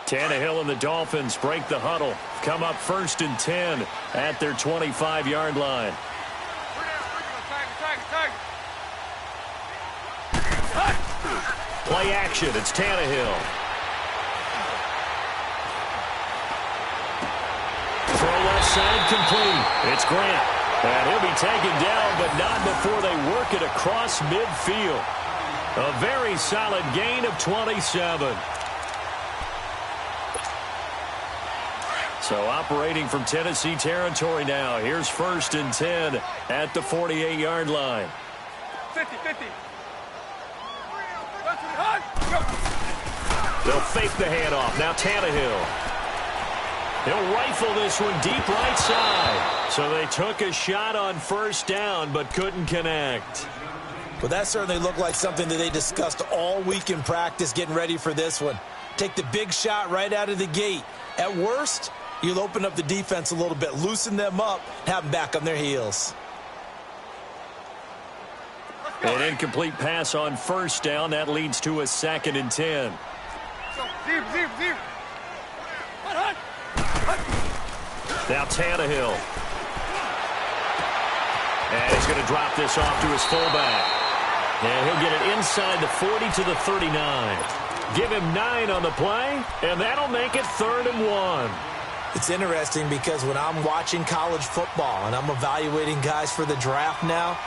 Tannehill and the Dolphins break the huddle. Come up 1st and 10 at their 25-yard line. Play action. It's Tannehill. Throw left side complete. It's Grant. And he'll be taken down, but not before they work it across midfield. A very solid gain of 27. So operating from Tennessee territory now. Here's 1st and 10 at the 48-yard line. 50-50. They'll fake the handoff. Now Tannehill. He'll rifle this one deep right side. So they took a shot on 1st down, but couldn't connect. Well, that certainly looked like something that they discussed all week in practice getting ready for this one. Take the big shot right out of the gate. At worst, you'll open up the defense a little bit, loosen them up, have them back on their heels. An incomplete pass on 1st down. That leads to a 2nd and 10. Now Tannehill. And he's going to drop this off to his fullback. And he'll get it inside the 40 to the 39. Give him 9 on the play, and that'll make it 3rd and 1. It's interesting because when I'm watching college football and I'm evaluating guys for the draft now,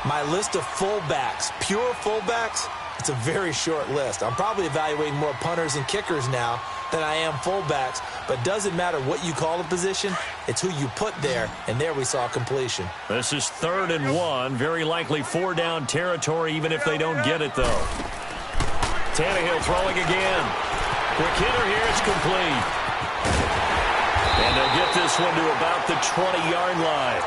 my list of fullbacks, pure fullbacks, it's a very short list. I'm probably evaluating more punters and kickers now than I am fullbacks, but doesn't matter what you call the position, it's who you put there, and there we saw completion. This is 3rd and 1, very likely 4-down territory even if they don't get it, though. Tannehill throwing again. Quick hitter here, it's complete. And they'll get this one to about the 20-yard line.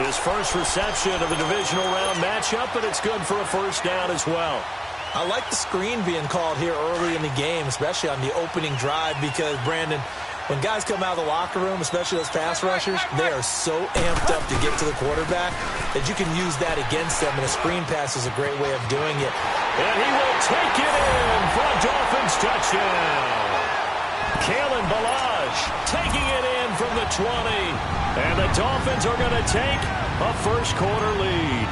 His first reception of the divisional round matchup, but it's good for a 1st down as well. I like the screen being called here early in the game, especially on the opening drive, because, Brandon, when guys come out of the locker room, especially those pass rushers, they are so amped up to get to the quarterback that you can use that against them, and a screen pass is a great way of doing it. And he will take it in for a Dolphins touchdown. Kalen Ballage taking it in from the 20. And the Dolphins are going to take a first-quarter lead.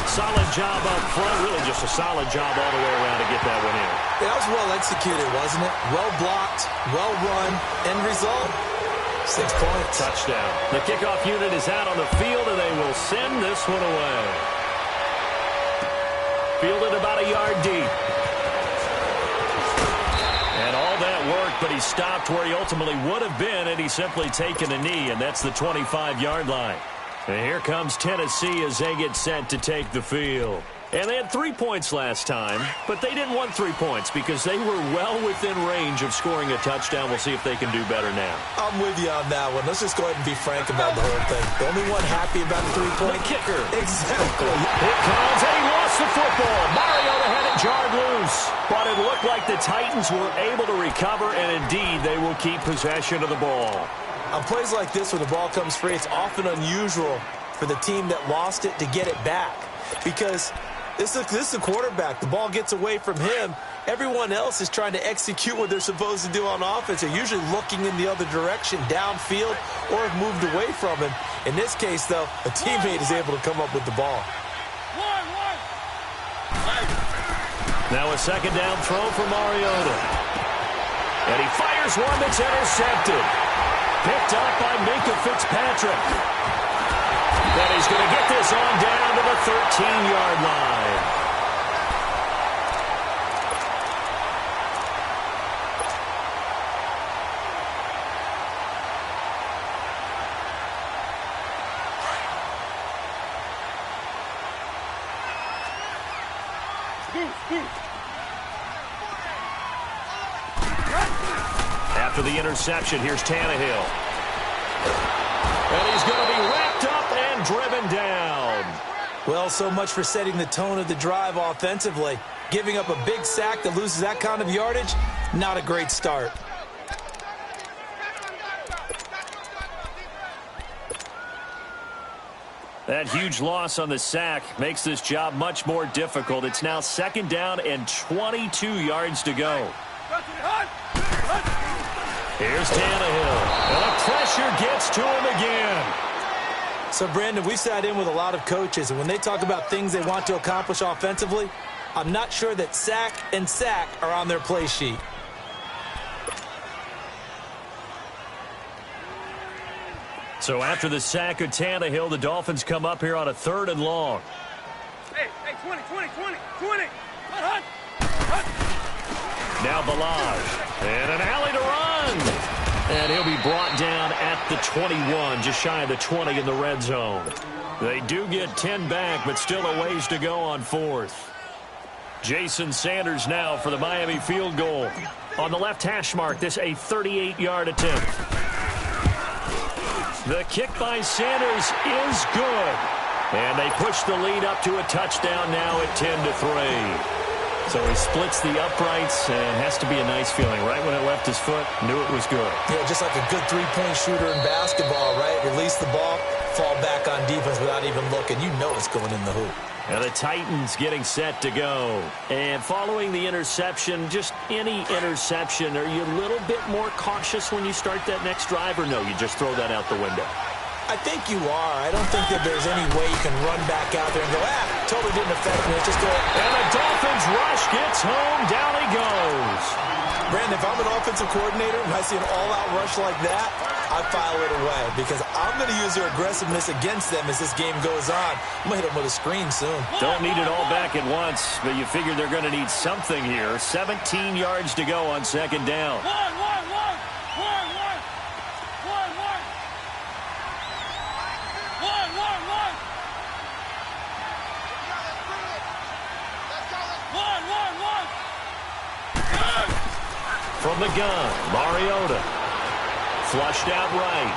Solid job up front. Really just a solid job all the way around to get that one in. That was well executed, wasn't it? Well blocked, well run. End result, 6 points. Touchdown. The kickoff unit is out on the field, and they will send this one away. Fielded about a yard deep. And all that worked, but he stopped where he ultimately would have been, and he's simply taken a knee, and that's the 25-yard line. And here comes Tennessee as they get set to take the field. And they had 3 points last time, but they didn't want 3 points because they were well within range of scoring a touchdown. We'll see if they can do better now. I'm with you on that one. Let's just go ahead and be frank about the whole thing. The only one happy about the 3-point kicker. Exactly. Here comes, and he lost the football. Mariota had it jarred loose. But it looked like the Titans were able to recover, and indeed they will keep possession of the ball. On plays like this where the ball comes free, it's often unusual for the team that lost it to get it back. Because this is the quarterback. The ball gets away from him. Everyone else is trying to execute what they're supposed to do on offense. They're usually looking in the other direction, downfield, or have moved away from him. In this case, though, a teammate is able to come up with the ball. Now a 2nd down throw for Mariota. And he fires one that's intercepted. Picked up by Minka Fitzpatrick. And he's going to get this on down to the 13-yard line. After the interception, here's Tannehill. And he's going to be wrapped up and driven down. Well, so much for setting the tone of the drive offensively. Giving up a big sack that loses that kind of yardage, not a great start. That huge loss on the sack makes this job much more difficult. It's now 2nd down and 22 yards to go. Here's Tannehill. And the pressure gets to him again. So, Brandon, we've sat in with a lot of coaches, and when they talk about things they want to accomplish offensively, I'm not sure that sack and sack are on their play sheet. So after the sack of Tannehill, the Dolphins come up here on a 3rd and long. Hey, 20. Hunt. Now Balaj. And an alley to run. And he'll be brought down at the 21, just shy of the 20 in the red zone. They do get 10 back, but still a ways to go on 4th. Jason Sanders now for the Miami field goal. On the left hash mark, this a 38-yard attempt. The kick by Sanders is good. And they push the lead up to a touchdown now at 10-3. So he splits the uprights, and it has to be a nice feeling. Right when it left his foot, knew it was good. Yeah, just like a good three-point shooter in basketball, right? Release the ball, fall back on defense without even looking. You know it's going in the hoop. Now the Titans getting set to go. And following the interception, just any interception, are you a little bit more cautious when you start that next drive, or no, you just throw that out the window? I think you are. I don't think that there's any way you can run back out there and go, totally didn't affect me. It's just go. And the Dolphins rush gets home. Down he goes. Brandon, if I'm an offensive coordinator and I see an all-out rush like that, I file it away because I'm going to use their aggressiveness against them as this game goes on. I'm going to hit them with a screen soon. Don't need it all back at once, but you figure they're going to need something here. 17 yards to go on 2nd down. One. From the gun, Mariota. Flushed out right.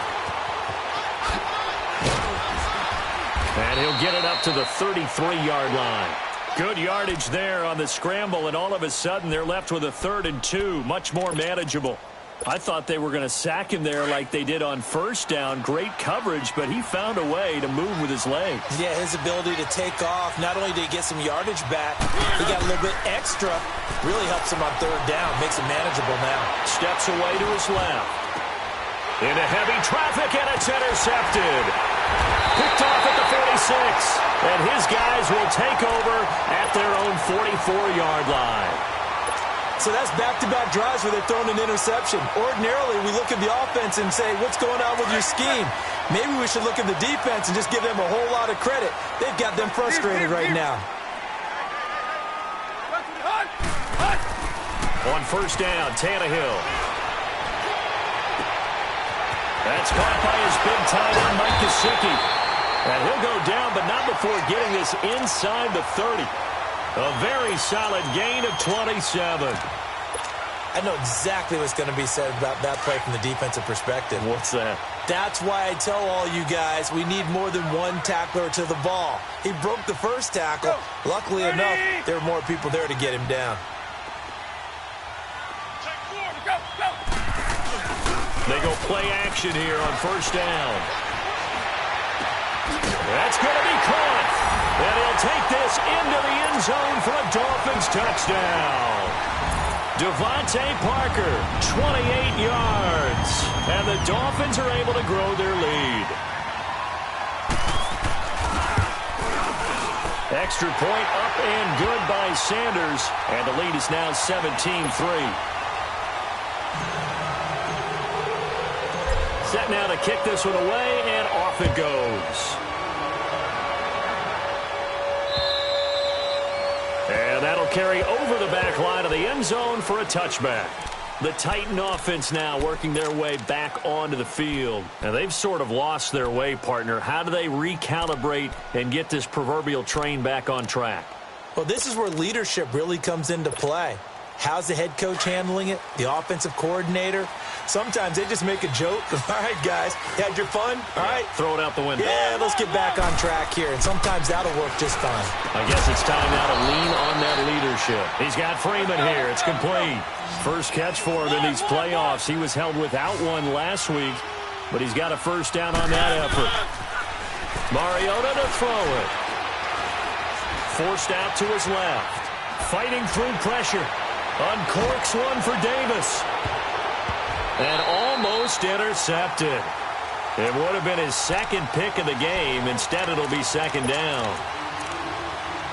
And he'll get it up to the 33-yard line. Good yardage there on the scramble, and all of a sudden they're left with a 3rd and 2. Much more manageable. I thought they were going to sack him there like they did on 1st down. Great coverage, but he found a way to move with his legs. Yeah, his ability to take off. Not only did he get some yardage back, he got a little bit extra. Really helps him on 3rd down. Makes it manageable now. Steps away to his left. Into heavy traffic, and it's intercepted. Picked off at the 46. And his guys will take over at their own 44-yard line. So that's back-to-back drives where they're throwing an interception. Ordinarily, we look at the offense and say, what's going on with your scheme? Maybe we should look at the defense and just give them a whole lot of credit. They've got them frustrated right now. On 1st down, Tannehill. That's caught by his big tight end, Mike Gesicki. And he'll go down, but not before getting this inside the 30. A very solid gain of 27. I know exactly what's going to be said about that play from the defensive perspective. What's that? That's why I tell all you guys we need more than one tackler to the ball. He broke the first tackle. Luckily enough, there were more people there to get him down. They go play action here on 1st down. That's going to be caught. And he'll take this into the end zone for a Dolphins touchdown. Devontae Parker, 28 yards. And the Dolphins are able to grow their lead. Extra point up and good by Sanders. And the lead is now 17-3. Set now to kick this one away, and off it goes. And that'll carry over the back line of the end zone for a touchback. The Titan offense now working their way back onto the field. And they've sort of lost their way, partner. How do they recalibrate and get this proverbial train back on track? Well, this is where leadership really comes into play. How's the head coach handling it? The offensive coordinator? Sometimes they just make a joke. All right, guys, you had your fun? All right. Throw it out the window. Yeah, let's get back on track here. And sometimes that'll work just fine. I guess it's time now to lean on that leadership. He's got Freeman here. It's complete. First catch for him in these playoffs. He was held without one last week, but he's got a 1st down on that effort. Mariota to throw it. Forced out to his left. Fighting through pressure. Uncorks one for Davis. And almost intercepted. It would have been his second pick of the game. Instead, it'll be second down.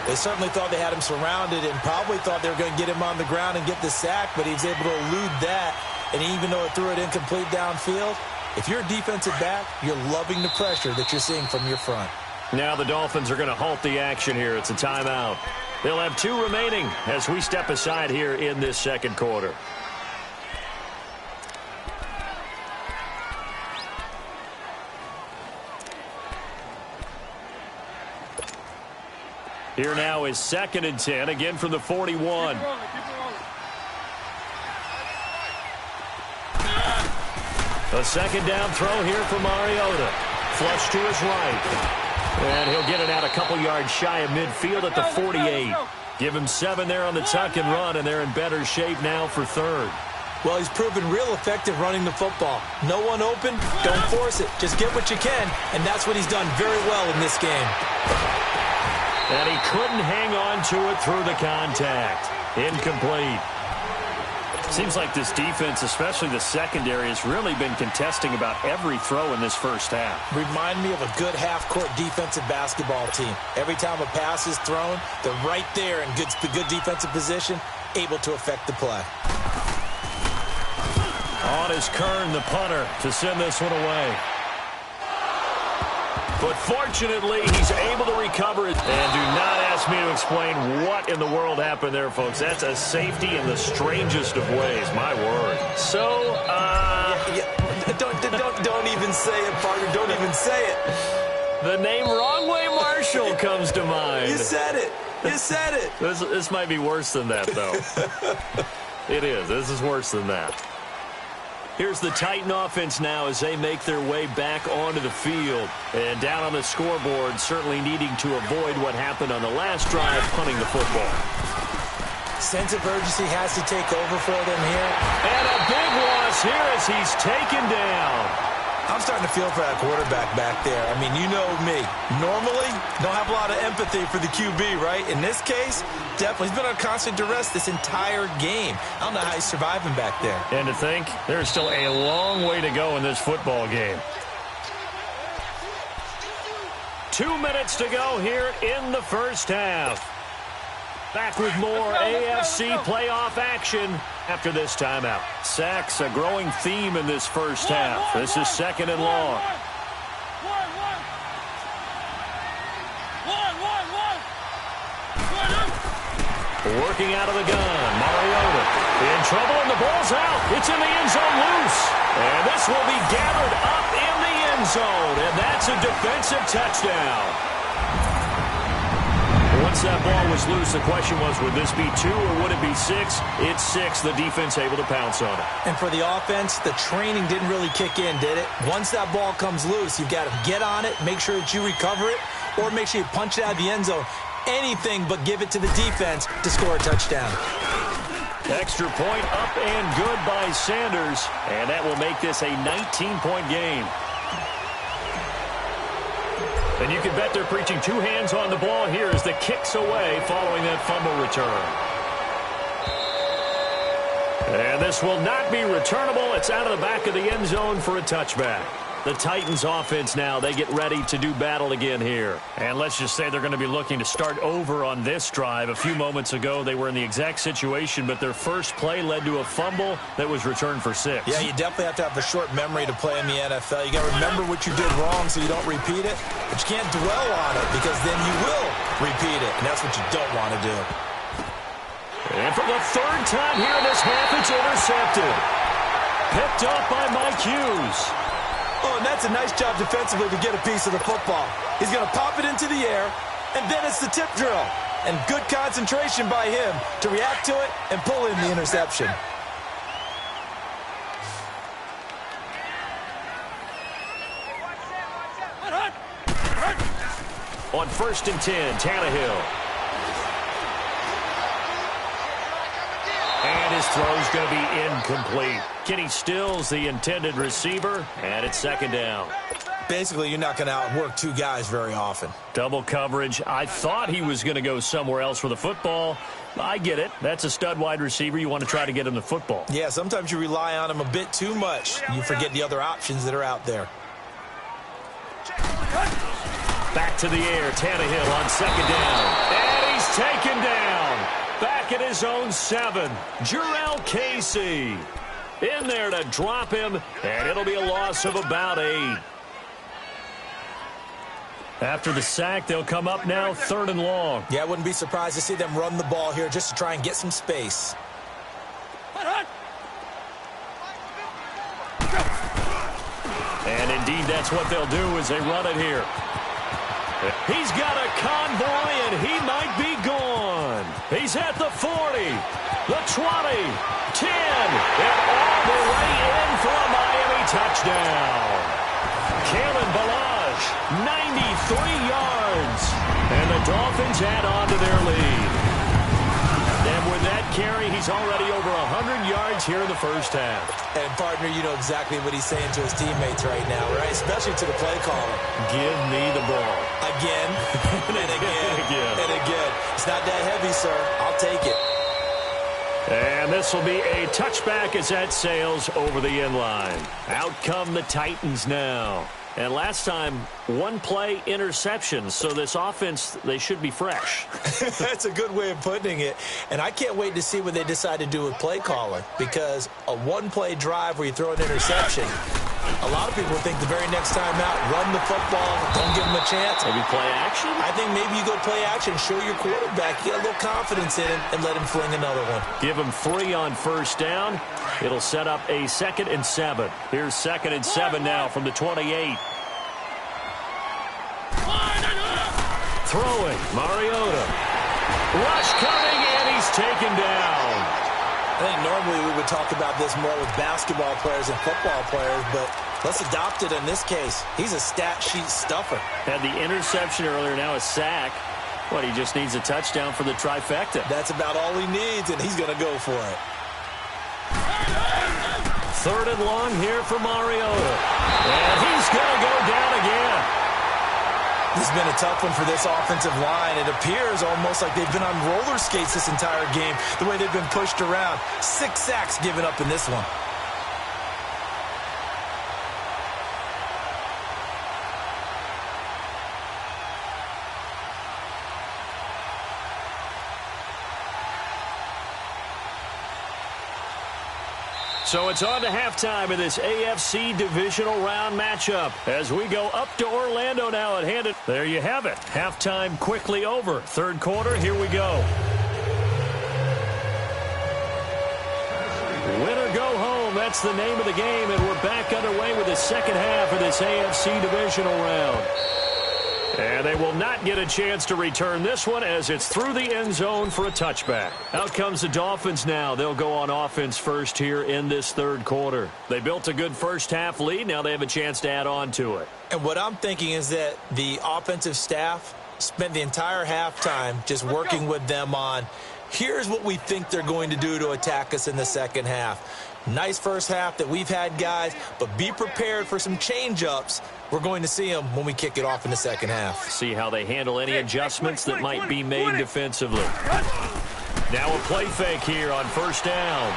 They certainly thought they had him surrounded and probably thought they were going to get him on the ground and get the sack, but he was able to elude that. And even though it threw it incomplete downfield, if you're a defensive back, you're loving the pressure that you're seeing from your front. Now the Dolphins are going to halt the action here. It's a timeout. They'll have 2 remaining as we step aside here in this second quarter. Here now is 2nd and 10, again from the 41. A second down throw here for Mariota. Flush to his right. And he'll get it out a couple yards shy of midfield at the 48. Give him 7 there on the tuck and run, and they're in better shape now for 3rd. Well, he's proven real effective running the football. No one open, don't force it. Just get what you can, and that's what he's done very well in this game. And he couldn't hang on to it through the contact. Incomplete. Seems like this defense, especially the secondary, has really been contesting about every throw in this first half. Remind me of a good half-court defensive basketball team. Every time a pass is thrown, they're right there in good defensive position, able to affect the play. On is Kern, the punter, to send this one away. But fortunately, he's able to recover it. And do not ask me to explain what in the world happened there, folks. That's a safety in the strangest of ways. My word. So, Don't even say it, partner. Don't even say it. The name Wrong Way Marshall comes to mind. You said it. You said it. This might be worse than that, though. It is. This is worse than that. Here's the Titan offense now as they make their way back onto the field. And down on the scoreboard, certainly needing to avoid what happened on the last drive, punting the football. Sense of urgency has to take over for them here. And a big loss here as he's taken down. I'm starting to feel for that quarterback back there. I mean, you know me. Normally, don't have a lot of empathy for the QB, right? In this case, definitely. He's been on constant duress this entire game. I don't know how he's surviving back there. And to think, there's still a long way to go in this football game. 2 minutes to go here in the first half. Back with more AFC playoff action after this timeout. Sacks, a growing theme in this first half. This is 2nd and long. Working out of the gun, Mariota in trouble, and the ball's out. It's in the end zone loose. And this will be gathered up in the end zone, and that's a defensive touchdown. Once that ball was loose, the question was, would this be 2 or would it be 6? It's 6. The defense able to pounce on it. And for the offense, the training didn't really kick in, did it? Once that ball comes loose, you've got to get on it, make sure that you recover it, or make sure you punch it out of the end zone. Anything but give it to the defense to score a touchdown. Extra point up and good by Sanders, and that will make this a 19-point game. And you can bet they're preaching 2 hands on the ball here as the kick's away following that fumble return. And this will not be returnable. It's out of the back of the end zone for a touchback. The Titans offense now, they get ready to do battle again here. And let's just say they're going to be looking to start over on this drive. A few moments ago, they were in the exact situation, but their first play led to a fumble that was returned for 6. Yeah, you definitely have to have a short memory to play in the NFL. You got to remember what you did wrong so you don't repeat it, but you can't dwell on it because then you will repeat it, and that's what you don't want to do. And for the 3rd time here in this half, it's intercepted. Picked up by Mike Hughes. Oh, and that's a nice job defensively to get a piece of the football. He's going to pop it into the air, and then it's the tip drill. And good concentration by him to react to it and pull in the interception. On 1st and 10, Tannehill. And his throw's going to be incomplete. Kenny Stills, the intended receiver, and it's 2nd down. Basically, you're not going to outwork two guys very often. Double coverage. I thought he was going to go somewhere else for the football. I get it. That's a stud wide receiver. You want to try to get him the football. Yeah, sometimes you rely on him a bit too much. You forget the other options that are out there. Back to the air. Tannehill on second down. And he's taken down. Back at his own 7. Jurrell Casey in there to drop him, and it'll be a loss of about 8. After the sack, they'll come up now 3rd and long. Yeah, I wouldn't be surprised to see them run the ball here just to try and get some space. And indeed, that's what they'll do as they run it here. He's got a convoy, and he might be gone. He's at the 40, the 20, 10, and all the way in for a Miami touchdown. Kalen Ballage, 93 yards. And the Dolphins add on to their lead. And with that carry, he's already over 100 yards here in the first half. And, partner, you know exactly what he's saying to his teammates right now, right? Especially to the play caller. Give me the ball. Again, and again, and again. It's not that heavy, sir. I'll take it. And this will be a touchback as that sails over the end line. Out come the Titans now. And last time, 1 play interception. So this offense, they should be fresh. That's a good way of putting it. And I can't wait to see what they decide to do with play calling. Because a 1-play drive where you throw an interception, a lot of people think the very next time out, run the football, don't give them a chance. Maybe play action? I think maybe you go play action, show your quarterback, get a little confidence in him, and let him fling another one. Give him 3 on first down. It'll set up a 2nd and 7. Here's 2nd and 7 now from the 28. Throwing, Mariota. Rush coming, and he's taken down. I think normally we would talk about this more with basketball players and football players, but let's adopt it in this case. He's a stat sheet stuffer. Had the interception earlier, now a sack. What, he just needs a touchdown for the trifecta. That's about all he needs, and he's going to go for it. 3rd and long here for Mariota. And he's going to go down again. This has been a tough one for this offensive line. It appears almost like they've been on roller skates this entire game, the way they've been pushed around. 6 sacks given up in this one. So it's on to halftime in this AFC divisional round matchup as we go up to Orlando now and hand it. There you have it. Halftime quickly over. 3rd quarter, here we go. Win or go home, that's the name of the game, and we're back underway with the second half of this AFC divisional round. And they will not get a chance to return this one as it's through the end zone for a touchback. Out comes the Dolphins now. They'll go on offense first here in this 3rd quarter. They built a good first half lead. Now they have a chance to add on to it. And what I'm thinking is that the offensive staff spent the entire halftime just working with them on, here's what we think they're going to do to attack us in the second half. Nice first half that we've had, guys, but be prepared for some change-ups. We're going to see them when we kick it off in the second half. See how they handle any adjustments that might be made defensively. Now a play fake here on first down.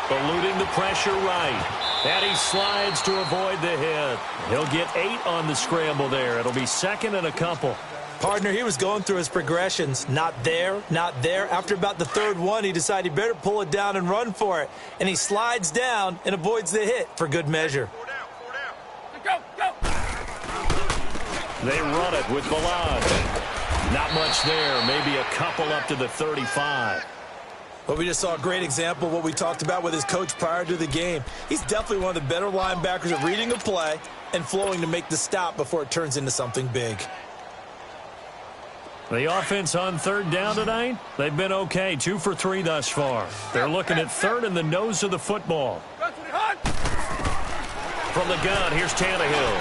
Eluding the pressure right. And he slides to avoid the hit. He'll get 8 on the scramble there. It'll be 2nd and a couple. Partner, he was going through his progressions. Not there, not there. After about the 3rd one, he decided he better pull it down and run for it. And he slides down and avoids the hit for good measure. Go, go. They run it with Ballage. Not much there. Maybe a couple up to the 35. Well, we just saw a great example of what we talked about with his coach prior to the game. He's definitely one of the better linebackers at reading a play and flowing to make the stop before it turns into something big. The offense on 3rd down tonight, they've been okay. 2 for 3 thus far. They're looking at 3rd in the nose of the football. From the gun, here's Tannehill.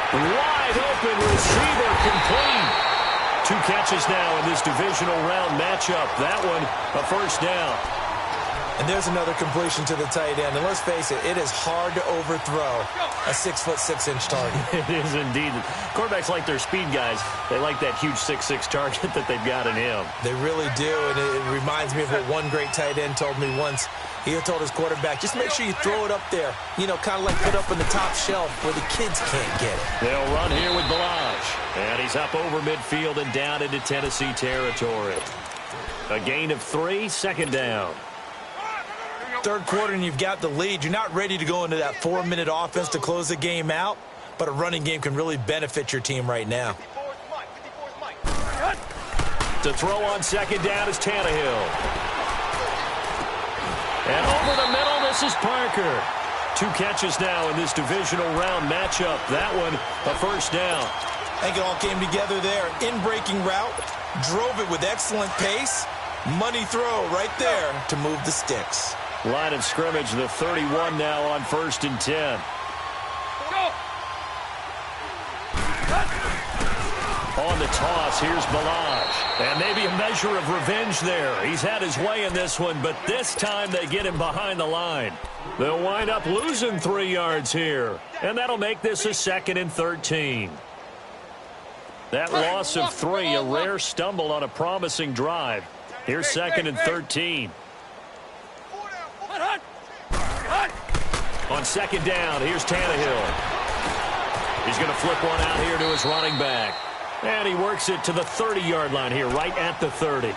Wide open receiver complete. 2 catches now in this divisional round matchup. That one, a first down. And there's another completion to the tight end. And let's face it, it is hard to overthrow a 6'6" target. It is indeed. Quarterbacks like their speed guys. They like that huge 6'6" target that they've got in him. They really do, and it reminds me of what one great tight end told me once. He told his quarterback, just make sure you throw it up there. You know, kind of like put up on the top shelf where the kids can't get it. They'll run here with Balaj. And he's up over midfield and down into Tennessee territory. A gain of 3, second down. Third quarter and you've got the lead. You're not ready to go into that 4-minute offense to close the game out, but a running game can really benefit your team right now. To throw on second down is Tannehill. And over the middle, this is Parker. 2 catches now in this divisional round matchup. That one, a first down. I think it all came together there. In-breaking route, drove it with excellent pace. Money throw right there to move the sticks. Line of scrimmage, the 31 now on 1st and 10. On the toss, here's Balaj. And maybe a measure of revenge there. He's had his way in this one, but this time they get him behind the line. They'll wind up losing 3 yards here. And that'll make this a 2nd and 13. That loss of 3, a rare stumble on a promising drive. Here's 2nd and 13. On second down, here's Tannehill. He's going to flip one out here to his running back. And he works it to the 30-yard line here, right at the 30.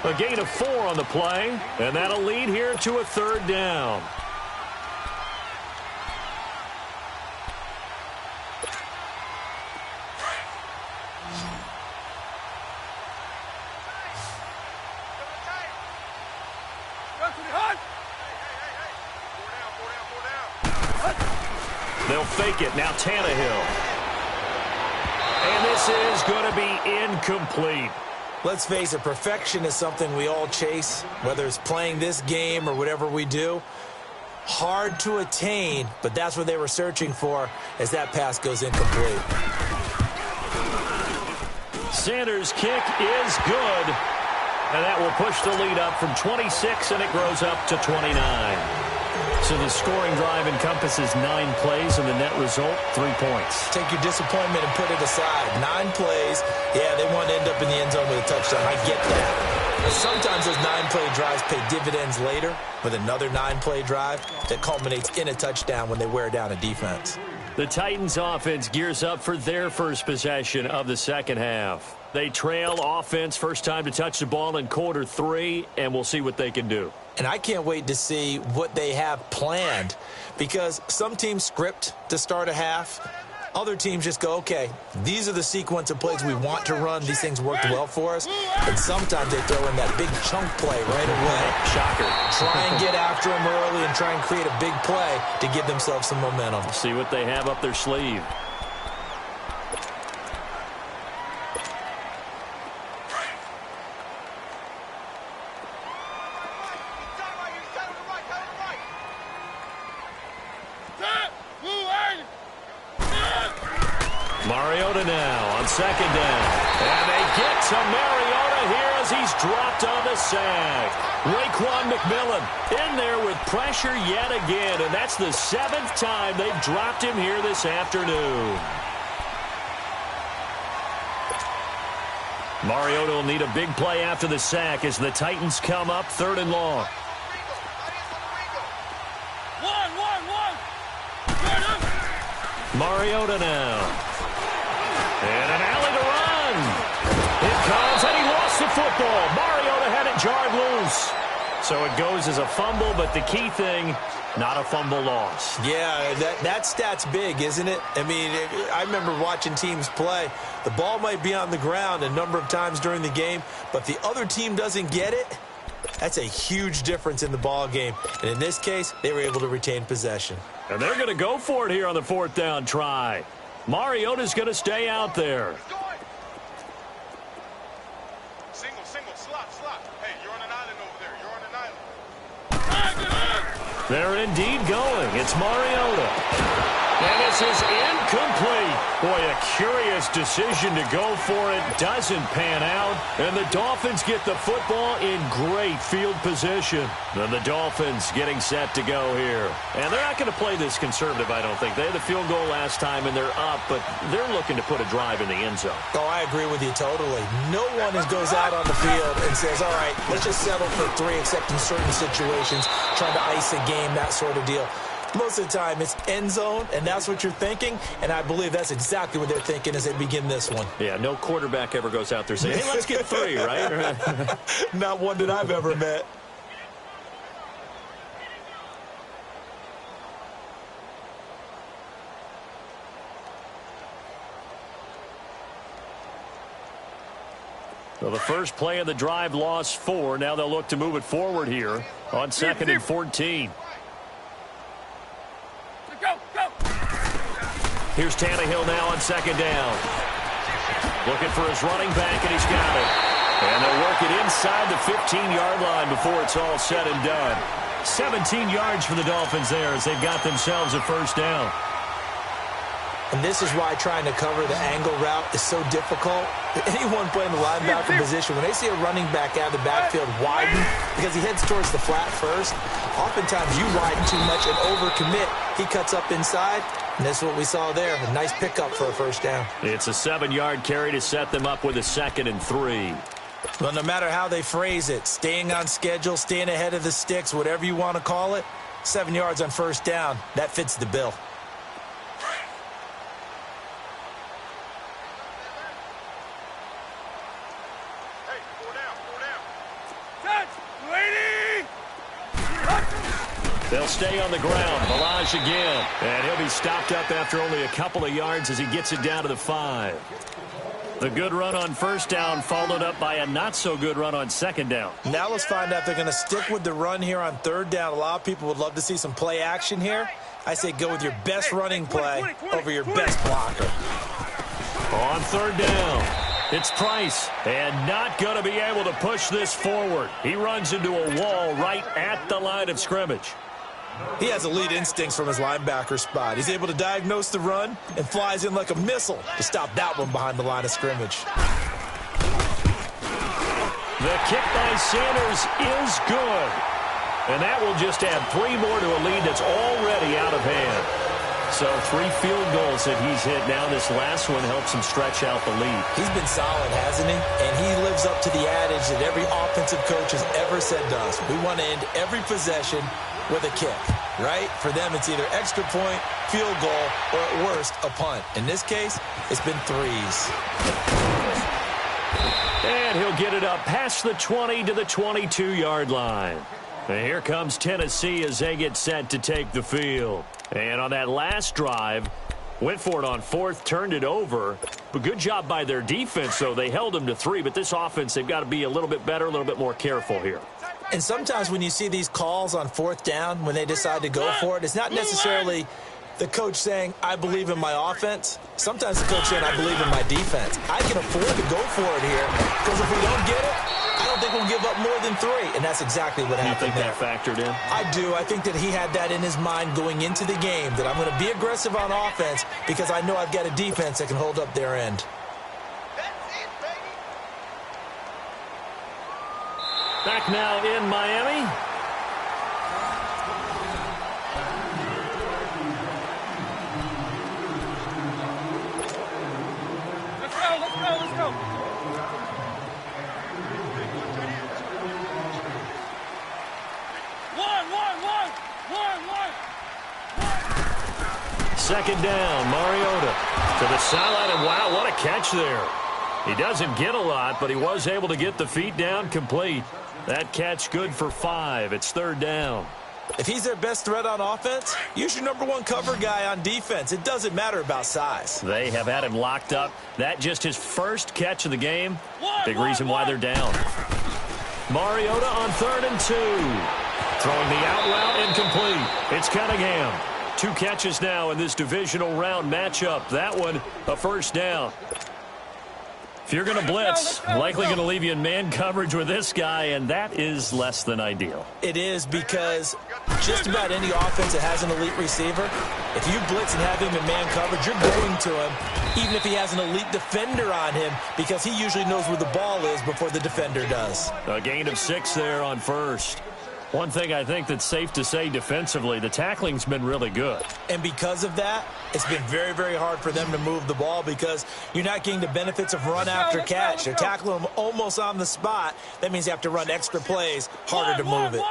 A gain of 4 on the play, and that'll lead here to a 3rd down. They'll fake it. Now Tannehill. And this is going to be incomplete. Let's face it, perfection is something we all chase, whether it's playing this game or whatever we do. Hard to attain, but that's what they were searching for as that pass goes incomplete. Sanders' kick is good. And that will push the lead up from 26, and it grows up to 29. So the scoring drive encompasses 9 plays, and the net result, 3 points. Take your disappointment and put it aside. 9 plays. Yeah, they want to end up in the end zone with a touchdown. I get that. But sometimes those 9-play drives pay dividends later with another 9-play drive that culminates in a touchdown when they wear down a defense. The Titans offense gears up for their first possession of the second half. They trail offense, first time to touch the ball in quarter 3, and we'll see what they can do. And I can't wait to see what they have planned, because some teams script to start a half. Other teams just go, okay, these are the sequence of plays we want to run. These things worked well for us. And sometimes they throw in that big chunk play right away. Shocker. Try and get after them early and try and create a big play to give themselves some momentum. See what they have up their sleeve. Mariota now on second down. And they get to Mariota here as he's dropped on the sack. Raekwon McMillan in there with pressure yet again. And that's the 7th time they've dropped him here this afternoon. Mariota will need a big play after the sack as the Titans come up 3rd and long. Mariota now. And an alley to run. It comes, and he lost the football. Mariota had it jarred loose. So it goes as a fumble, but the key thing, not a fumble loss. Yeah, that stat's big, isn't it? I mean, I remember watching teams play. The ball might be on the ground a number of times during the game, but the other team doesn't get it. That's a huge difference in the ball game. And in this case, they were able to retain possession. And they're going to go for it here on the 4th down try. Mariota's going to stay out there. Single, slot. Hey, you're on an island over there. You're on an island. They're indeed going. It's Mariota. And this is incomplete. Boy, a curious decision to go for it. Doesn't pan out. And the Dolphins get the football in great field position. And the Dolphins getting set to go here. And they're not going to play this conservative, I don't think. They had the field goal last time, and they're up, but they're looking to put a drive in the end zone. Oh, I agree with you totally. No one goes out on the field and says, all right, let's just settle for 3, except in certain situations, trying to ice a game, that sort of deal. Most of the time, it's end zone, and that's what you're thinking, and I believe that's exactly what they're thinking as they begin this one. Yeah, no quarterback ever goes out there saying, hey, let's get 3, right? Not one that I've ever met. So the first play of the drive lost 4. Now they'll look to move it forward here on 2nd and 14. Here's Tannehill now on 2nd down. Looking for his running back, and he's got it. And they'll work it inside the 15-yard line before it's all said and done. 17 yards for the Dolphins there as they've got themselves a first down. And this is why trying to cover the angle route is so difficult. Anyone playing the linebacker position, when they see a running back out of the backfield widen, because he heads towards the flat first, oftentimes you widen too much and overcommit. He cuts up inside, and that's what we saw there. A nice pickup for a first down. It's a 7-yard carry to set them up with a 2nd and 3. Well, no matter how they phrase it, staying on schedule, staying ahead of the sticks, whatever you want to call it, 7 yards on first down, that fits the bill. They'll stay on the ground. Balaj again. And he'll be stopped up after only a couple of yards as he gets it down to the 5. The good run on first down followed up by a not-so-good run on 2nd down. Now let's find out if they're going to stick with the run here on 3rd down. A lot of people would love to see some play action here. I say go with your best running play over your best blocker. On 3rd down, it's Price, and not going to be able to push this forward. He runs into a wall right at the line of scrimmage. He has elite instincts from his linebacker spot. He's able to diagnose the run and flies in like a missile to stop that one behind the line of scrimmage. The kick by Sanders is good. And that will just add 3 more to a lead that's already out of hand. So 3 field goals that he's hit now. This last one helps him stretch out the lead. He's been solid, hasn't he? And he lives up to the adage that every offensive coach has ever said to us. We want to end every possession with a kick, right? For them, it's either extra point, field goal, or at worst, a punt. In this case, it's been 3s. And he'll get it up past the 20 to the 22-yard line. And here comes Tennessee as they get set to take the field. And on that last drive, went for it on 4th, turned it over. But good job by their defense, though. They held them to 3, but this offense, they've got to be a little bit better, a little bit more careful here. And sometimes when you see these calls on 4th down, when they decide to go for it, it's not necessarily the coach saying, I believe in my offense. Sometimes the coach saying, I believe in my defense. I can afford to go for it here, because if we don't get it, I don't think we'll give up more than 3. And that's exactly what happened there. You think that factored in? I do. I think that he had that in his mind going into the game, that I'm going to be aggressive on offense because I know I've got a defense that can hold up their end. Back now in Miami. Let's go. Second down, Mariota to the sideline, and wow, what a catch there. He doesn't get a lot, but he was able to get the feet down complete. That catch good for 5. It's 3rd down. If he's their best threat on offense, use your #1 cover guy on defense. It doesn't matter about size. They have had him locked up. That just his first catch of the game. Big reason why they're down. Mariota on 3rd and 2. Throwing the out route incomplete. It's Cunningham. 2 catches now in this divisional round matchup. That one, a first down. If you're going to blitz, likely going to leave you in man coverage with this guy, and that is less than ideal. It is, because just about any offense that has an elite receiver, if you blitz and have him in man coverage, you're going to him, even if he has an elite defender on him, because he usually knows where the ball is before the defender does. A gain of 6 there on first. One thing I think that's safe to say defensively, the tackling's been really good. And because of that, it's been very, very hard for them to move the ball because you're not getting the benefits of run after catch. They're tackling them almost on the spot. That means you have to run extra plays, harder to move it.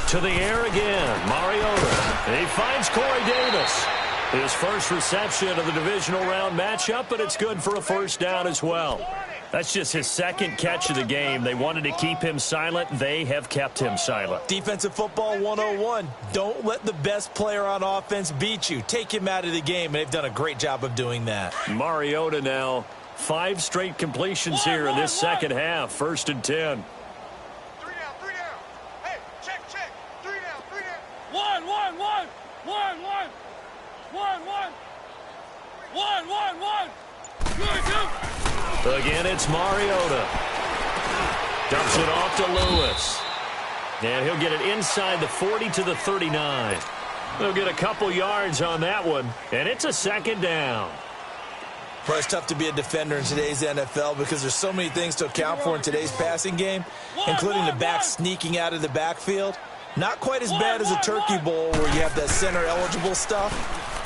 To the air again, Mariota. He finds Corey Davis. His first reception of the divisional round matchup, but it's good for a first down as well. That's just his second catch of the game. They wanted to keep him silent. They have kept him silent. Defensive football 101. Don't let the best player on offense beat you. Take him out of the game, and they've done a great job of doing that. Mariota now, 5 straight completions here in this second half. 1st and 10. 3 down, 3 down. Hey, check. 3 down, 3 down. 1, 1, 1. 1, 1. 1, 1. 1, 1, 1. Good. Again, it's Mariota. Dumps it off to Lewis. And he'll get it inside the 40 to the 39. They'll get a couple yards on that one, and it's a second down. Well, it's tough to be a defender in today's NFL because there's so many things to account for in today's passing game, including the back sneaking out of the backfield. Not quite as bad as a turkey bowl where you have that center-eligible stuff,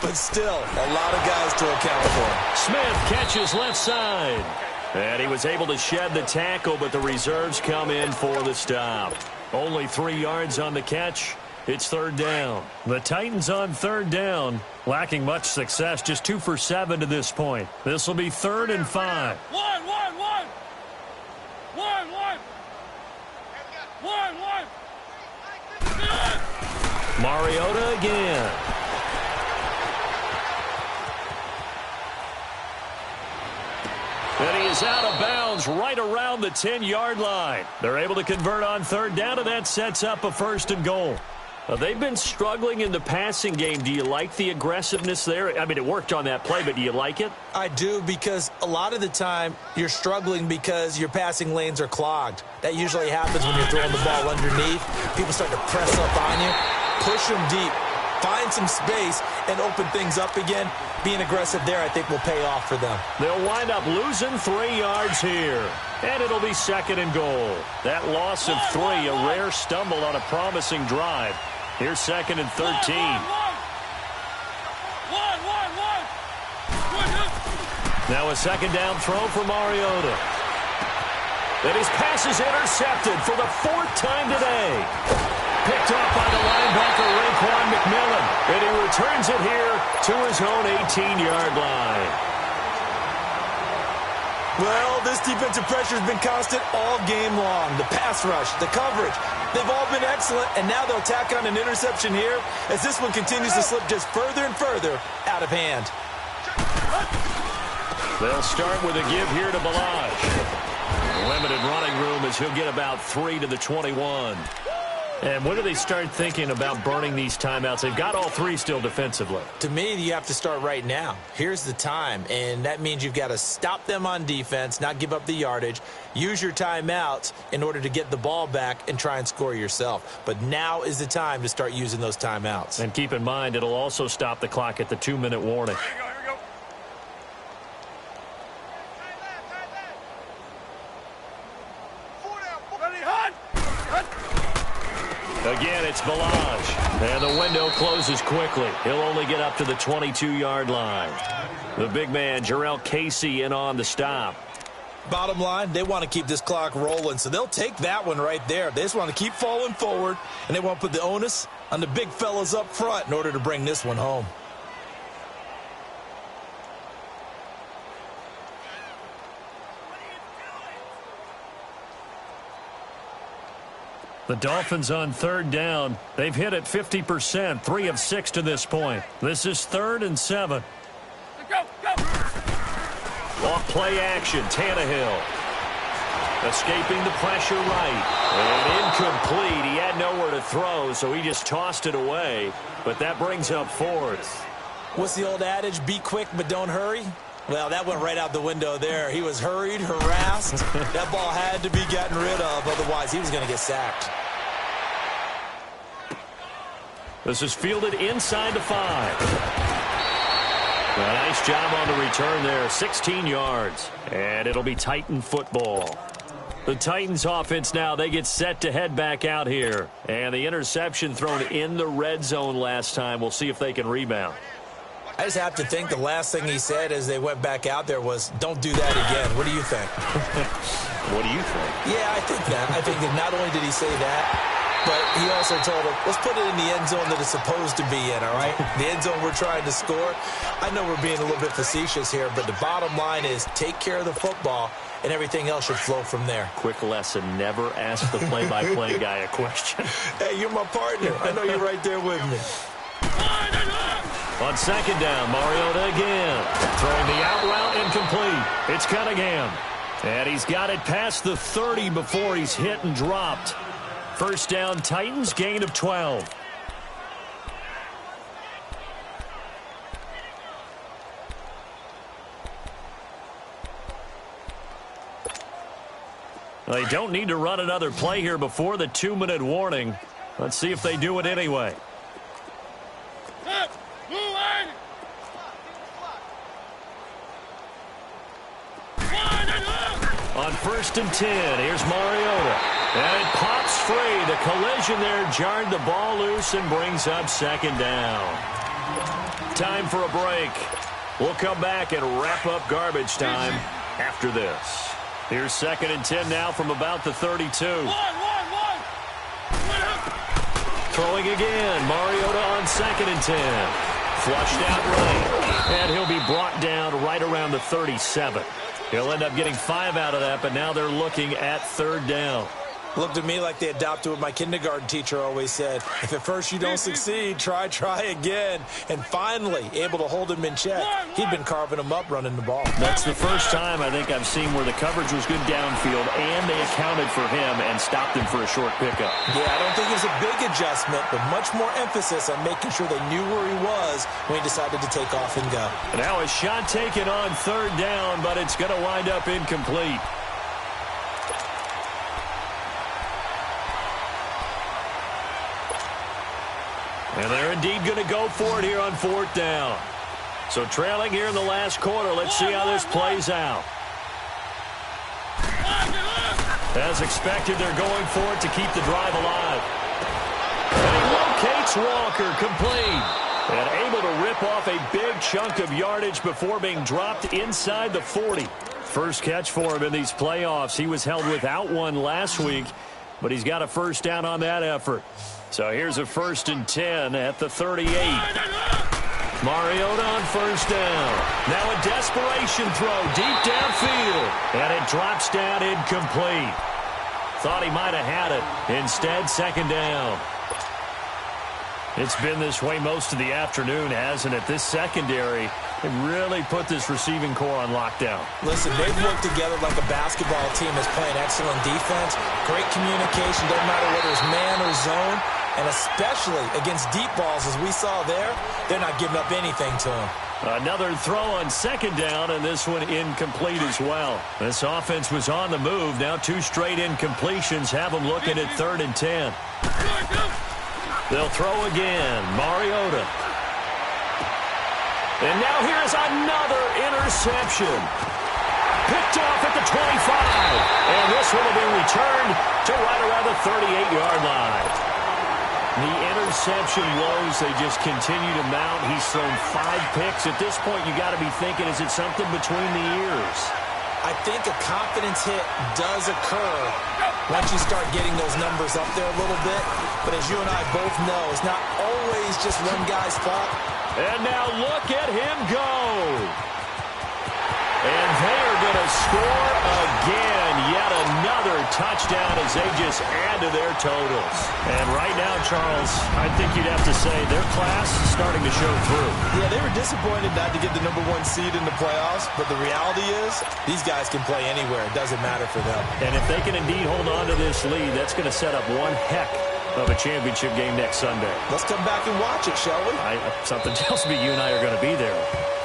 but still a lot of guys to account for. Smith catches left side. And he was able to shed the tackle, but the reserves come in for the stop. Only 3 yards on the catch. It's 3rd down. The Titans on 3rd down, lacking much success, just 2 for 7 to this point. This will be 3rd and 5. 1, 1, 1. 1, 1. 1, 1. Mariota again. And he is out of bounds right around the 10-yard line. They're able to convert on 3rd down, and that sets up a 1st and goal. They've been struggling in the passing game. Do you like the aggressiveness there? I mean, it worked on that play, but do you like it? I do, because a lot of the time you're struggling because your passing lanes are clogged. That usually happens when you're throwing the ball underneath. People start to press up on you. Push them deep. Find some space and open things up again. Being aggressive there, I think, will pay off for them. They'll wind up losing 3 yards here. And it'll be 2nd and goal. That loss of 3, a rare stumble on a promising drive. Here's 2nd and 13. Now a 2nd down throw for Mariota. And his pass is intercepted for the 4th time today. Picked off by the linebacker, Raekwon McMillan. And he returns it here to his own 18-yard line. Well, this defensive pressure has been constant all game long. The pass rush, the coverage, they've all been excellent, and now they'll tack on an interception here as this one continues to slip just further and further out of hand. They'll start with a give here to Balaj. Limited running room as he'll get about 3 to the 21. And when do they start thinking about burning these timeouts? They've got all 3 still defensively. To me, you have to start right now. Here's the time, and that means you've got to stop them on defense, not give up the yardage, use your timeouts in order to get the ball back and try and score yourself. But now is the time to start using those timeouts. And keep in mind, it'll also stop the clock at the 2-minute warning. Here we go. 4 down. Ready, hunt! Again, it's Balaj. And the window closes quickly. He'll only get up to the 22-yard line. The big man, Jarrell Casey, in on the stop. Bottom line, they want to keep this clock rolling, so they'll take that one right there. They just want to keep falling forward, and they want to put the onus on the big fellas up front in order to bring this one home. The Dolphins on 3rd down. They've hit it 50%, 3 of 6 to this point. This is 3rd and 7. Go! Off play action, Tannehill. Escaping the pressure right. And incomplete. He had nowhere to throw, so he just tossed it away. But that brings up 4th. What's the old adage? Be quick, but don't hurry. Well, that went right out the window there. He was hurried, harassed. That ball had to be gotten rid of, otherwise he was going to get sacked. This is fielded inside the 5. A nice job on the return there, 16 yards. And it'll be Titan football. The Titans offense now, they get set to head back out here. And the interception thrown in the red zone last time. We'll see if they can rebound. I just have to think the last thing he said as they went back out there was, don't do that again. What do you think? What do you think? Yeah, I think that. I think that not only did he say that, but he also told him, let's put it in the end zone that it's supposed to be in, all right? The end zone we're trying to score. I know we're being a little bit facetious here, but the bottom line is take care of the football, and everything else should flow from there. Quick lesson, never ask the play-by-play guy a question. Hey, you're my partner. I know you're right there with me. On second down, Mariota again. Throwing the out route incomplete. It's Cunningham. And he's got it past the 30 before he's hit and dropped. First down, Titans, gain of 12. They don't need to run another play here before the 2-minute warning. Let's see if they do it anyway. On 1st and 10, here's Mariota. And it pops free. The collision there jarred the ball loose and brings up second down. Time for a break. We'll come back and wrap up garbage time after this. Here's 2nd and 10 now from about the 32. Throwing again. Mariota on 2nd and 10. Flushed out right. And he'll be brought down right around the 37. He'll end up getting 5 out of that, but now they're looking at 3rd down. Looked to me like they adopted what my kindergarten teacher always said. If at first you don't succeed, try again. And finally, able to hold him in check. He'd been carving him up running the ball. That's the first time I think I've seen where the coverage was good downfield and they accounted for him and stopped him for a short pickup. Yeah, I don't think it was a big adjustment, but much more emphasis on making sure they knew where he was when he decided to take off and go. Now a shot taken on 3rd down, but it's going to wind up incomplete. And they're indeed going to go for it here on 4th down. So trailing here in the last quarter. Let's see how this plays out. As expected, they're going for it to keep the drive alive. And he locates Walker, complete. And able to rip off a big chunk of yardage before being dropped inside the 40. First catch for him in these playoffs. He was held without one last week, but he's got a first down on that effort. So here's a 1st and 10 at the 38. Mariota on 1st down. Now a desperation throw deep downfield. And it drops down incomplete. Thought he might have had it. Instead, 2nd down. It's been this way most of the afternoon, hasn't it? This secondary, they really put this receiving core on lockdown. Listen, they've worked together like a basketball team that's playing excellent defense. Great communication, doesn't matter whether it's man or zone. And especially against deep balls, as we saw there, they're not giving up anything to him. Another throw on 2nd down, and this one incomplete as well. This offense was on the move. Now 2 straight incompletions have them looking at 3rd and 10. They'll throw again. Mariota. And now here's another interception. Picked off at the 25. And this one will be returned to right around the 38-yard line. The interception woes, they just continue to mount. He's thrown 5 picks. At this point, you got to be thinking, is it something between the ears? I think a confidence hit does occur once you start getting those numbers up there a little bit. But as you and I both know, it's not always just one guy's fault. And now look at him go. And they are going to score again. Yet another touchdown as they just add to their totals. And right now, Charles, I think you'd have to say their class is starting to show through. Yeah, they were disappointed not to get the #1 seed in the playoffs. But the reality is these guys can play anywhere. It doesn't matter for them. And if they can indeed hold on to this lead, that's going to set up one heck of a championship game next Sunday. Let's come back and watch it, shall we? Something tells me you and I are going to be there.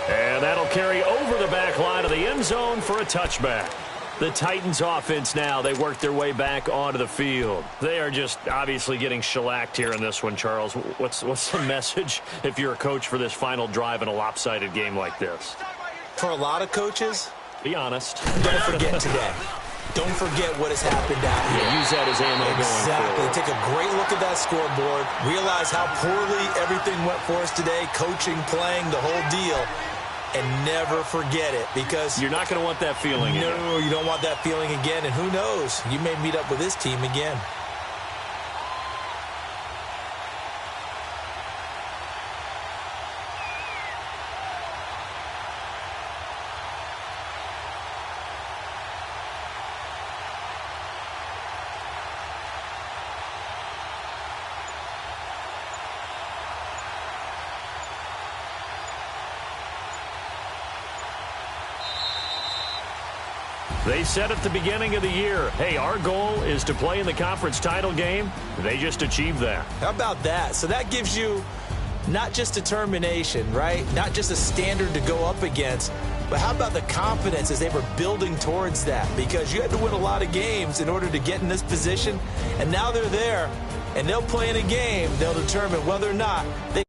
And that'll carry over the back line of the end zone for a touchback. The Titans offense now, they work their way back onto the field. They are just obviously getting shellacked here in this one, Charles. What's the message if you're a coach for this final drive in a lopsided game like this? For a lot of coaches, be honest. Don't forget today. Don't forget what has happened out here. Yeah, use that as ammo going forward. Take a great look at that scoreboard. Realize how poorly everything went for us today. Coaching, playing, the whole deal. And never forget it, because you're not going to want that feeling again. No, you don't want that feeling again. And who knows? You may meet up with this team again. They said at the beginning of the year, hey, our goal is to play in the conference title game. They just achieved that. How about that? So that gives you not just determination, right? Not just a standard to go up against, but how about the confidence as they were building towards that? Because you had to win a lot of games in order to get in this position, and now they're there, and they'll play in a game. They'll determine whether or not they